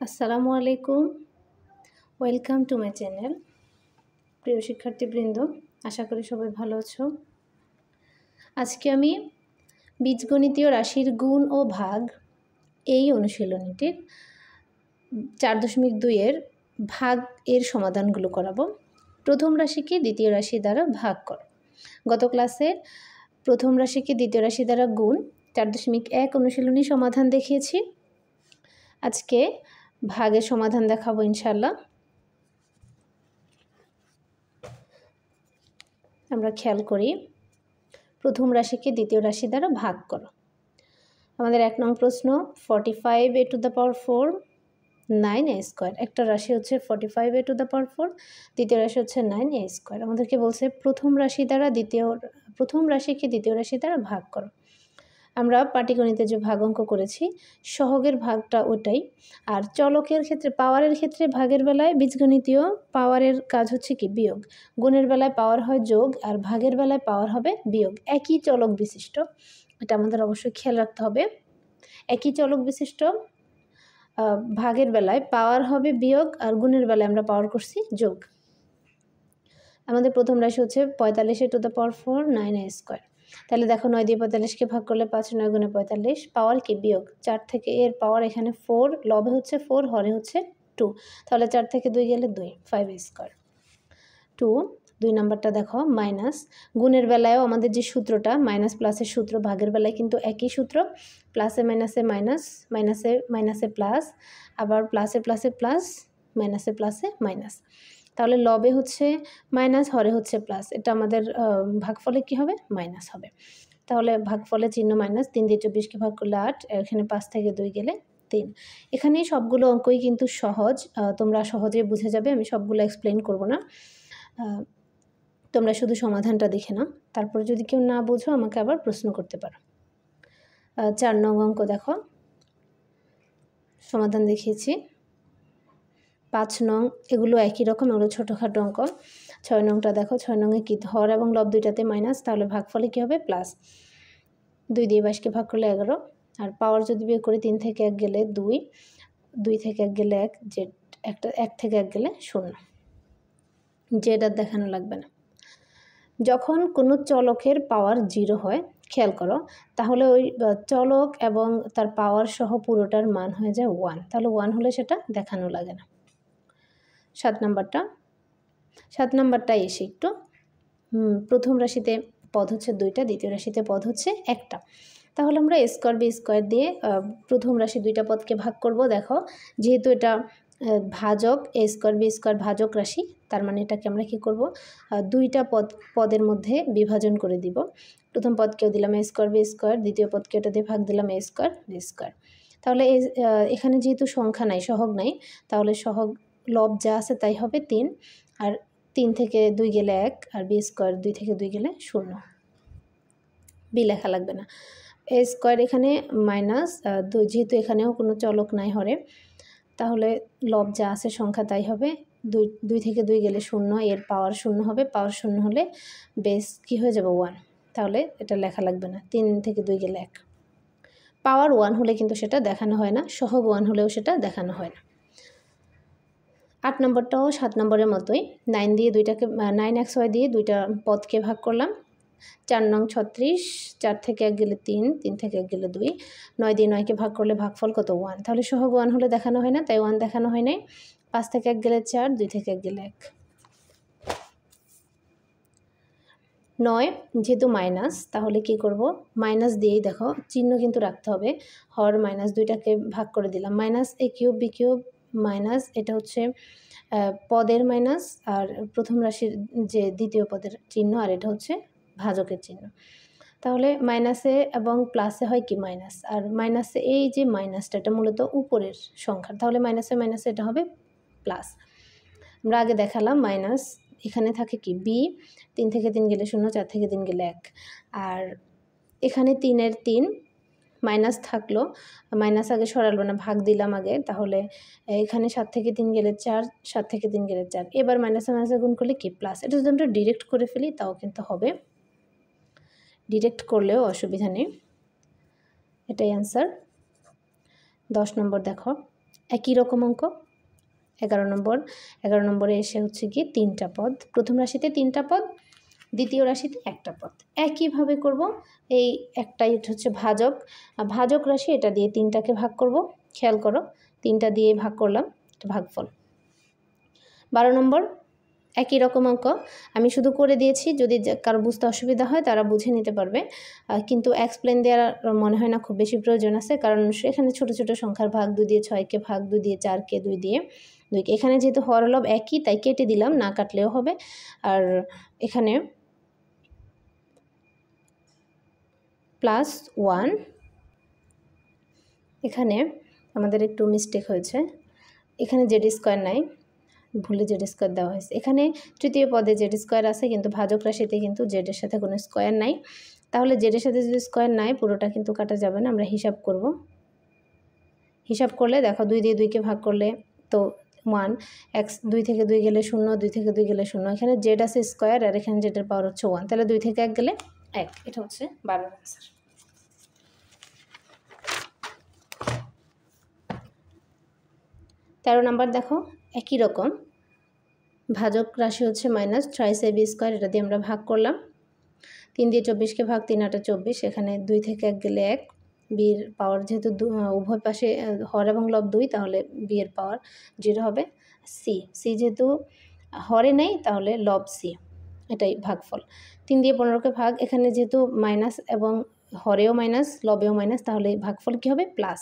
আসসালামু আলাইকুম, welcome to my channel. প্রিয় শিক্ষার্থীবৃন্দ, আশা করি সবাই ভালো আছো। আজকে আমি বীজগণিতীয় রাশির গুণ ও ভাগ এই অনুশীলনীটির 4.2-এর ভাগ এর সমাধানগুলো করাবো। প্রথম রাশিকে দ্বিতীয় রাশি দ্বারা ভাগ করো। গত ক্লাসে প্রথম রাশিকে দ্বিতীয় রাশি দ্বারা গুণ 4.1 অনুশীলনী সমাধান দেখিয়েছি। আজকে ভাগের সমাধান দেখাবো ইনশাল্লাহ। আমরা খেয়াল করি, প্রথম রাশিকে দ্বিতীয় রাশি দ্বারা ভাগ করো। আমাদের 1 নং প্রশ্ন 45a to the power 4 9a square. একটা রাশি হচ্ছে 45a টু দ্য পাওয়ার 4, দ্বিতীয় রাশি হচ্ছে 9a স্কোয়ার। আমাদেরকে বলছে প্রথম রাশিকে দ্বিতীয় রাশি দ্বারা ভাগ করো। আমরা পাটিগণিতে যে ভাগ অঙ্ক করেছি, সহগের ভাগটা ওটাই। আর চলকের ক্ষেত্রে, পাওয়ারের ক্ষেত্রে ভাগের বেলায় বীজগণিতীয় পাওয়ারের কাজ হচ্ছে কি বিয়োগ, গুণের বেলায় পাওয়ার হয় যোগ আর ভাগের বেলায় পাওয়ার হবে বিয়োগ। একই চলক বিশিষ্ট, এটা আমাদের অবশ্যই খেয়াল রাখতে হবে। একই চলক বিশিষ্ট ভাগের বেলায় পাওয়ার হবে বিয়োগ আর গুণের বেলায় আমরা পাওয়ার করছি যোগ। আমাদের প্রথম রাশি হচ্ছে 45a to the power 4 9a square. তাহলে দেখো 9 দিয়ে 45কে ভাগ করলে 5, 9 গুণে 45, পাওয়ার কি বিয়োগ। 4 থেকে এর পাওয়ার এখানে 4, লবে হচ্ছে 4, হরে হচ্ছে 2, তাহলে 4 থেকে 2 গেলে 2, 5a স্কোয়ার। 2 2 নাম্বারটা দেখো মাইনাস, গুণের বেলায়ও আমাদের যে সূত্রটা মাইনাস প্লাসের সূত্র, ভাগের বেলায় কিন্তু একই সূত্র, প্লাসে মাইনাসে মাইনাস, মাইনাসে মাইনাসে প্লাস, আবার প্লাসে প্লাসে প্লাস, মাইনাসে প্লাসে মাইনাস। তাহলে লবে হচ্ছে মাইনাস, হরে হচ্ছে প্লাস, এটা আমাদের ভাগফলে কি হবে, মাইনাস হবে। তাহলে ভাগফলে চিহ্ন মাইনাস। 3 দিয়ে 24কে ভাগ করলে 8, এখানে 5 থেকে 2 গেলে 3। এখানে সবগুলো অঙ্কই কিন্তু সহজ, তোমরা সহজে বুঝে যাবে, আমি সবগুলো এক্সপ্লেন করব না। তোমরা শুধু সমাধানটা দেখে নাও, তারপরে যদি কেউ না বোঝো আমাকে আবার প্রশ্ন করতে পারো। 4 নং অঙ্ক দেখো, সমাধান দেখিয়েছি। 5 নং, এগুলো একই রকম, এগুলো ছোটোখাটো অঙ্ক। 6 নংটা দেখো, 6 নংয়ে কি, হর এবং লব দুইটাতে মাইনাস, তাহলে ভাগফলে কী হবে, প্লাস। 2 দিয়ে 22কে ভাগ করলে 11, আর পাওয়ার যদি বিয়োগ করি 3 থেকে 1 গেলে 2, 2 থেকে 1 গেলে 1, জেড 1 থেকে 1 গেলে 0, জেড আর দেখানো লাগবে না। যখন কোনো চলকের পাওয়ার 0 হয়, খেয়াল করো, তাহলে ওই চলক এবং তার পাওয়ার সহ পুরোটার মান হয়ে যায় 1, তাহলে 1 হলে সেটা দেখানো লাগে না। 7 নাম্বারটা এসে একটু, প্রথম রাশিতে পদ হচ্ছে 2টা, দ্বিতীয় রাশিতে পদ হচ্ছে 1টা। তাহলে আমরা a স্কোয়ার b স্কোয়ার দিয়ে প্রথম রাশি 2টা পদকে ভাগ করব। দেখো, যেহেতু এটা ভাজক, a স্কোয়ার b স্কোয়ার ভাজক রাশি, তার মানে এটাকে আমরা কি করব, 2টা পদের মধ্যে বিভাজন করে দিব। প্রথম পদকেও দিলাম a স্কোয়ার b স্কোয়ার, দ্বিতীয় পদকে এটা দিয়ে ভাগ দিলাম a স্কোয়ার b স্কোয়ার। তাহলে এখানে যেহেতু সংখ্যা নাই, সহগ নাই, তাহলে সহগ লব যা আছে তাই হবে 3, আর 3 থেকে 2 গেলে 1, আর b স্কোয়ার 2 থেকে 2 গেলে 0, b লেখা লাগবে না। a স্কোয়ার এখানে মাইনাস 2, যেহেতু এখানেও কোনো চলক নাই হরে, তাহলে লব যা আছে সংখ্যা তাই হবে। 2 থেকে 2 গেলে 0, এর পাওয়ার 0 হবে, পাওয়ার 0 হলে বেস কি হয়ে যাবে, 1, তাহলে এটা লেখা লাগবে না। 3 থেকে 2 গেলে 1, পাওয়ার 1 হলে কিন্তু সেটা দেখানো হয় না, সহগ 1 হলেও সেটা দেখানো হয় না। 8 নম্বরটাও 7 নম্বরের মতোই, 9xy দিয়ে 2টা পদকে ভাগ করলাম। 4 নং 36, 4 থেকে 1 গেলে 3, 3 থেকে 1 গেলে 2, 9 দিয়ে 9কে ভাগ করলে ভাগফল কত, 1, তাহলে সহগ 1 হলে দেখানো হয় না, তাই 1 দেখানো হয় নাই। 5 থেকে 1 গেলে 4, 2 থেকে 1 গেলে 1। 9 যেহেতু মাইনাস, তাহলে কি করব, মাইনাস দিয়েই দেখো চিহ্ন কিন্তু রাখতে হবে। হর মাইনাস, 2টাকে ভাগ করে দিলাম, minus a cube b cube minus, এটা হচ্ছে পদের মাইনাস, আর প্রথম রাশির যে দ্বিতীয় পদের চিহ্ন, আর এটা হচ্ছে ভাজকের চিহ্ন। তাহলে মাইনাসে এবং প্লাসে হয় কি, মাইনাস, আর মাইনাসে এই যে মাইনাসটা, এটা মূলত উপরের সংখ্যা, তাহলে মাইনাসে মাইনাসে এটা হবে প্লাস। আমরা আগে দেখালাম মাইনাস, এখানে থাকে কি b, 3 থেকে 3 গেলে 0, 4 থেকে 3 গেলে 1, আর এখানে 3-এর 3 মাইনাস থাকলো, মাইনাস আগে সরালো না, ভাগ দিলাম আগে, তাহলে এখানে 7 থেকে 3 গেলে 4, 7 থেকে 3 গেলে 4, এবার মাইনাসে মাইনাসে গুণ করলে কি, প্লাস। এটা যদি আমরা ডিরেক্ট করে ফেলি তাও কিন্তু হবে, ডিরেক্ট করলেও অসুবিধা নেই। এটাই অ্যান্সার। 10 নম্বর দেখো, একই রকম অঙ্ক 11 নম্বরে এসে হচ্ছে কি 3টা পদ, প্রথম রাশিতে 3টা পদ, দ্বিতীয় রাশিতে 1টা পদ। একইভাবে করব। এই একটাই হচ্ছে ভাজক, ভাজক রাশি, এটা দিয়ে 3টাকে ভাগ করব। খেয়াল করো 3টা দিয়ে ভাগ করলাম, ভাগফল। 12 নম্বর একই রকম অঙ্ক, আমি শুধু করে দিয়েছি, যদি কারো বুঝতে অসুবিধা হয় তারা বুঝে নিতে পারবে, কিন্তু এক্সপ্লেন দেওয়ার মনে হয় না খুব বেশি প্রয়োজন আছে, কারণ এখানে ছোট ছোট সংখ্যার ভাগ 2 দিয়ে 6কে ভাগ, 2 দিয়ে 4কে, 2 দিয়ে 2কে, এখানে যেহেতু হর লব একই তাই কেটে দিলাম, না কাটলেও হবে। আর এখানে +1, এখানে আমাদের একটু মিস্টেক হয়েছে, এখানে জেড স্কোয়ার নাই, ভুলে জেড স্কোয়ার দেওয়া হয়েছে। এখানে তৃতীয় পদে জেড স্কোয়ার আছে, কিন্তু ভাজক রাশিতে কিন্তু জেডের সাথে কোনো স্কোয়ার নাই। তাহলে জেডের সাথে যদি স্কোয়ার নাই, পুরোটা কিন্তু কাটা যাবে না। আমরা হিসাব করব, হিসাব করলে দেখো 2 দিয়ে 2কে ভাগ করলে তো 1, x 2 থেকে 2 গেলে 0, 2 থেকে 2 গেলে 0, এখানে জেড আছে স্কোয়ার, আর এখানে জেডের পাওয়ার হচ্ছে 1, তাহলে 2 থেকে 1 গেলে 1। এটা হচ্ছে 12 আনসার। 13 নাম্বার দেখো একই রকম, ভাজক রাশি হচ্ছে -3ab স্কোয়ার, এটা দিয়ে আমরা ভাগ করলাম। 3 দিয়ে 24কে ভাগ, 3 8 24, এখানে 2 থেকে 1 গেলে 1, বির পাওয়ার যেহেতু উভয় পাশে হর এবং লব 2, তাহলে বি এর পাওয়ার 0 হবে। সি যেহেতু হরে নেই তাহলে লব সি, এটাই ভাগফল। 3 দিয়ে 15কে ভাগ, এখানে যেহেতু মাইনাস এবং হরেও মাইনাস লবেও মাইনাস, তাহলে ভাগফল কী হবে? প্লাস।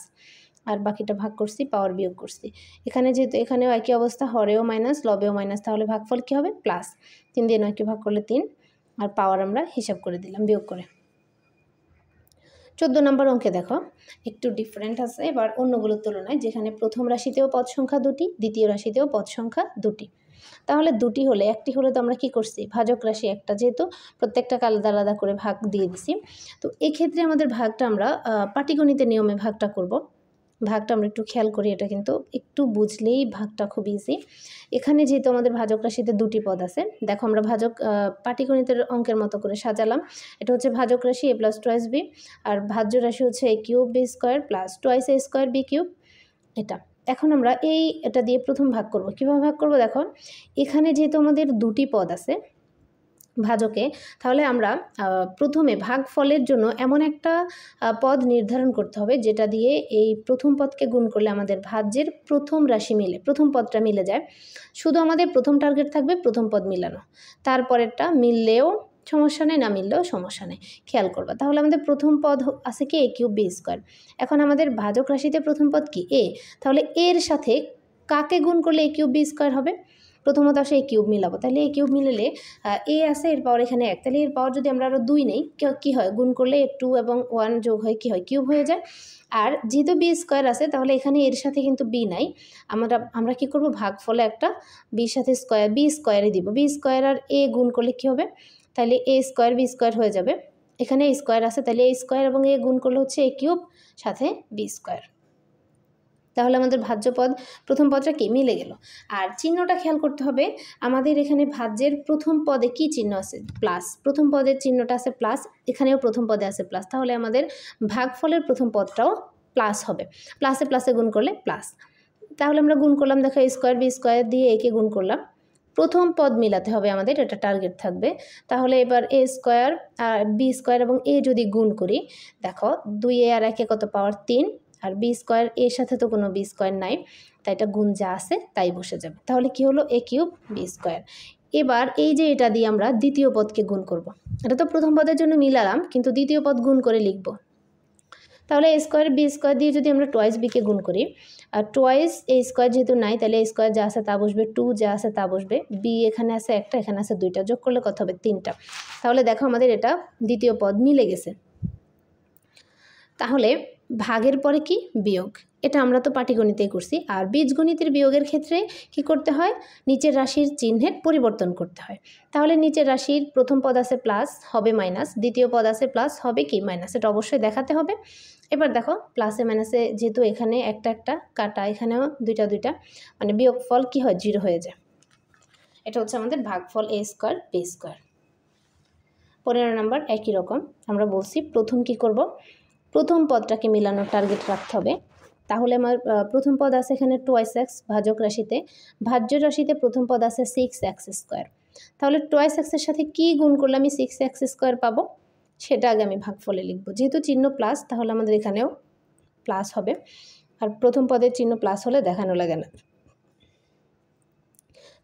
আর বাকিটা ভাগ করছি, পাওয়ার বিয়োগ করছি। এখানে যেহেতু এখানেও একই অবস্থা, হরেও মাইনাস লবেও মাইনাস, তাহলে ভাগফল কী হবে? প্লাস। 3 দিয়ে 9কে ভাগ করলে 3, আর পাওয়ার আমরা হিসাব করে দিলাম বিয়োগ করে। 14 নম্বর অঙ্কে দেখো একটু ডিফারেন্ট আছে এবার অন্যগুলোর তুলনায়, যেখানে প্রথম রাশিতেও পদ সংখ্যা 2টি, দ্বিতীয় রাশিতেও পদ সংখ্যা 2টি। তাহলে 2টি হলে, একটি হলে তো আমরা কি করছি, ভাজক রাশি একটা, যেহেতু প্রত্যেকটাকে আলাদা আলাদা করে ভাগ দিয়ে দিছি, তো এক্ষেত্রে আমাদের ভাগটা আমরা পাটিগণিতের নিয়মে ভাগটা করব। ভাগটা আমরা একটু খেয়াল করি, এটা কিন্তু একটু বুঝলেই ভাগটা খুব ইজি। এখানে যেহেতু আমাদের ভাজক রাশিতে 2টি পদ আছে, দেখো আমরা ভাজক পাটিগণিতের অঙ্কের মতো করে সাজালাম। এটা হচ্ছে ভাজক রাশি a + 2b, আর ভাজ্য রাশি হচ্ছে a³ b² + 2a² b³ এটা। এখন আমরা এটা দিয়ে প্রথম ভাগ করব। কীভাবে ভাগ করব দেখো, এখানে যেহেতু আমাদের 2টি পদ আছে ভাজকে, তাহলে আমরা প্রথমে ভাগফলের জন্য এমন একটা পদ নির্ধারণ করতে হবে, যেটা দিয়ে এই প্রথম পদকে গুণ করলে আমাদের ভাজ্যের প্রথম রাশি মিলে, প্রথম পদটা মিলে যায়। শুধু আমাদের প্রথম টার্গেট থাকবে প্রথম পদ মিলানো, তারপরেরটা মিললেও সমস্যা নেই, না মিললেও সমস্যা নেই। খেয়াল করবা, তাহলে আমাদের প্রথম পদ আছে কি a³ b²। এখন আমাদের ভাজক রাশিতে প্রথম পদ কি a, তাহলে এর সাথে কাকে গুণ করলে a³ b² হবে? প্রথমত আসে a³ মিলাবো, তাহলে a³ মিলালে এ আছে, এর পাওয়ার এখানে 1, তাহলে এর পাওয়ার যদি আমরা আরও 2 নেই, কী হয়, গুণ করলে 2 এবং 1 যোগ হয়ে কী হয়, কিউব হয়ে যায়। আর যেহেতু b² আছে, তাহলে এখানে এর সাথে কিন্তু b নাই, আমরা কী করব, ভাগফলে একটা বির সাথে b² দিব, b² আর a গুণ করলে কী হবে, তাহলে a² b² হয়ে যাবে। এখানে a² আছে, তাহলে a² এবং a গুণ করলে হচ্ছে a³ সাথে b²। তাহলে আমাদের ভাজ্য পদ প্রথম পদটা কি মিলে গেল। আর চিহ্নটা খেয়াল করতে হবে, আমাদের এখানে ভাজ্যের প্রথম পদে কি চিহ্ন আছে, প্লাস। প্রথম পদের চিহ্নটা আছে প্লাস, এখানেও প্রথম পদে আছে প্লাস, তাহলে আমাদের ভাগফলের প্রথম পদটাও প্লাস হবে। প্লাসে প্লাসে গুণ করলে প্লাস। তাহলে আমরা গুণ করলাম, দেখো a² b² দিয়ে একে গুণ করলাম, প্রথম পদ মিলাতে হবে আমাদের, এটা টার্গেট থাকবে। তাহলে এবার a² আর b² এবং a যদি গুণ করি, দেখো 2a আর 1 কত, পাওয়ার 3, আর b² এর সাথে তো কোনো b² নাই, তাই এটা গুণ যা আছে তাই বসে যাবে। তাহলে কি হলো, a³ b²। এবার এই যে এটা দিয়ে আমরা দ্বিতীয় পদকে গুণ করব। এটা তো প্রথম পদের জন্য মিলালাম, কিন্তু দ্বিতীয় পদ গুণ করে লিখব। তাহলে a² b² দিয়ে যদি আমরা টয়েস বিকে গুণ করি, আর টয়েস a² যেহেতু নাই, তাহলে a² যা আছে তা বসবে, 2 যা আছে তা বসবে, বি এখানে আছে একটা, এখানে আছে 2টা, যোগ করলে কত হবে, 3টা। তাহলে দেখো আমাদের এটা দ্বিতীয় পদ মিলে গেছে। তাহলে ভাগের পরে কি, বিয়োগ। এটা আমরা তো পাটিগণিতেই করছি। আর বীজগণিতের বিয়োগের ক্ষেত্রে কি করতে হয়, নিচের রাশির চিহ্নের পরিবর্তন করতে হয়। তাহলে নিচের রাশির প্রথম পদ আছে প্লাস, হবে মাইনাস, দ্বিতীয় পদ আছে প্লাস, হবে কি মাইনাস, এটা অবশ্যই দেখাতে হবে। এবার দেখো প্লাসে মাইনাসে যেহেতু এখানে একটা একটা কাটা, এখানেও 2টা, মানে বিয়োগফল কি হয়, 0 হয়ে যায়। এটা হচ্ছে আমাদের ভাগফল a² b²। 15 নম্বর একই রকম, আমরা বলছি প্রথম কি করব, প্রথম পদটাকে মিলানোর টার্গেট রাখতে হবে। তাহলে আমার প্রথম পদ আছে এখানে 2x ভাজক রাশিতে, ভাজ্য রাশিতে প্রথম পদ আছে 6x²। তাহলে 2x এর সাথে কি গুণ করলে আমি 6x² পাবো, সেটা আগে আমি ভাগফলে লিখব। যেহেতু চিহ্ন প্লাস, তাহলে আমাদের এখানেও প্লাস হবে, আর প্রথম পদের চিহ্ন প্লাস হলে দেখানো লাগে না।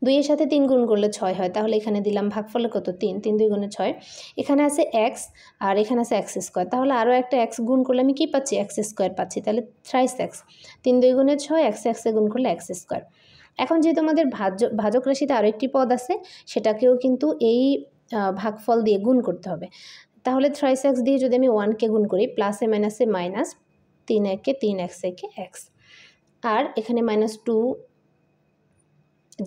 2 এর সাথে 3 গুণ করলে 6 হয়, তাহলে এখানে দিলাম ভাগফলে কত 3, 3 2 গুণে 6। এখানে আছে x আর এখানে আছে x², তাহলে আরও একটা x গুণ করলে আমি কি পাচ্ছি, x² পাচ্ছি, তাহলে থ্রাইস x, 3 2 গুণে 6, x এ গুণ করলে x²। এখন যেহেতু আমাদের ভাজক রাশিতে আরও একটি পদ আছে, সেটাকেও কিন্তু এই ভাগফল দিয়ে গুণ করতে হবে। তাহলে থ্রাইস x দিয়ে যদি আমি 1কে গুণ করি, প্লাসে মাইনাসে মাইনাস, 3 1 3 x 1 x, আর এখানে -2,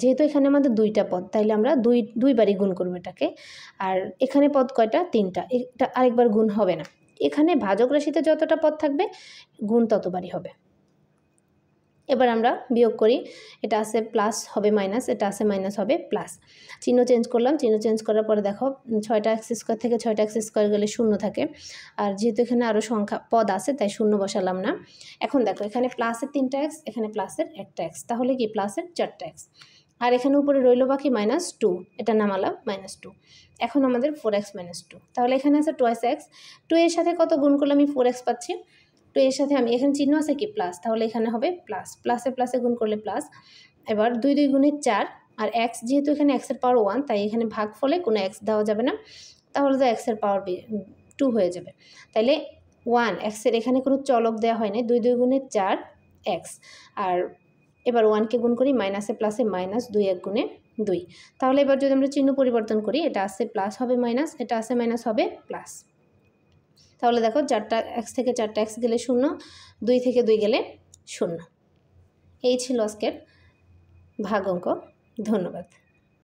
যেহেতু এখানে আমাদের 2টা পদ, তাইলে আমরা দুইবারই গুণ করবো এটাকে। আর এখানে পদ কয়টা, 3টা, এটা আরেকবার গুণ হবে না। এখানে ভাজক রাশিতে যতটা পদ থাকবে গুণ ততবারই হবে। এবার আমরা বিয়োগ করি, এটা আছে প্লাস হবে মাইনাস, এটা আছে মাইনাস হবে প্লাস। চিহ্ন চেঞ্জ করলাম, চিহ্ন চেঞ্জ করার পরে দেখো 6টা x² থেকে 6টা x² গেলে 0 থাকে, আর যেহেতু এখানে আরও সংখ্যা পদ আছে তাই 0 বসালাম না। এখন দেখো এখানে প্লাসের 3টা x, এখানে প্লাসের 1টা x, তাহলে কি প্লাসের 4টা x, আর এখানে উপরে রইল বাকি -2, এটা নামালাম -2। এখন আমাদের 4x - 2, তাহলে এখানে আছে 2x, 2 এর সাথে কত গুণ করলে আমি 4x পাচ্ছি, 2 এর সাথে আমি এখানে চিহ্ন আছে কি প্লাস, তাহলে এখানে হবে প্লাস, প্লাসে গুণ করলে প্লাস। এবার 2 2 গুণে 4, আর x যেহেতু এখানে x এর পাওয়ার 1, তাই এখানে ভাগফলে কোনো x দেওয়া যাবে না, তাহলে তো x এর পাওয়ার 2 হয়ে যাবে। তাইলে 1 x এর এখানে কোনো চলক দেওয়া হয় না, 2 2 গুণে 4x, আর এবার 1কে গুণ করি, মাইনাসে প্লাসে মাইনাস, 2 1 গুণে 2। তাহলে এবার যদি আমরা চিহ্ন পরিবর্তন করি, এটা আসছে প্লাস হবে মাইনাস, এটা আসছে মাইনাস হবে প্লাস। তাহলে দেখো 4টা x থেকে 4টা x গেলে 0, 2 থেকে 2 গেলে 0। এই ছিল আজকের ভাগ অঙ্ক। ধন্যবাদ।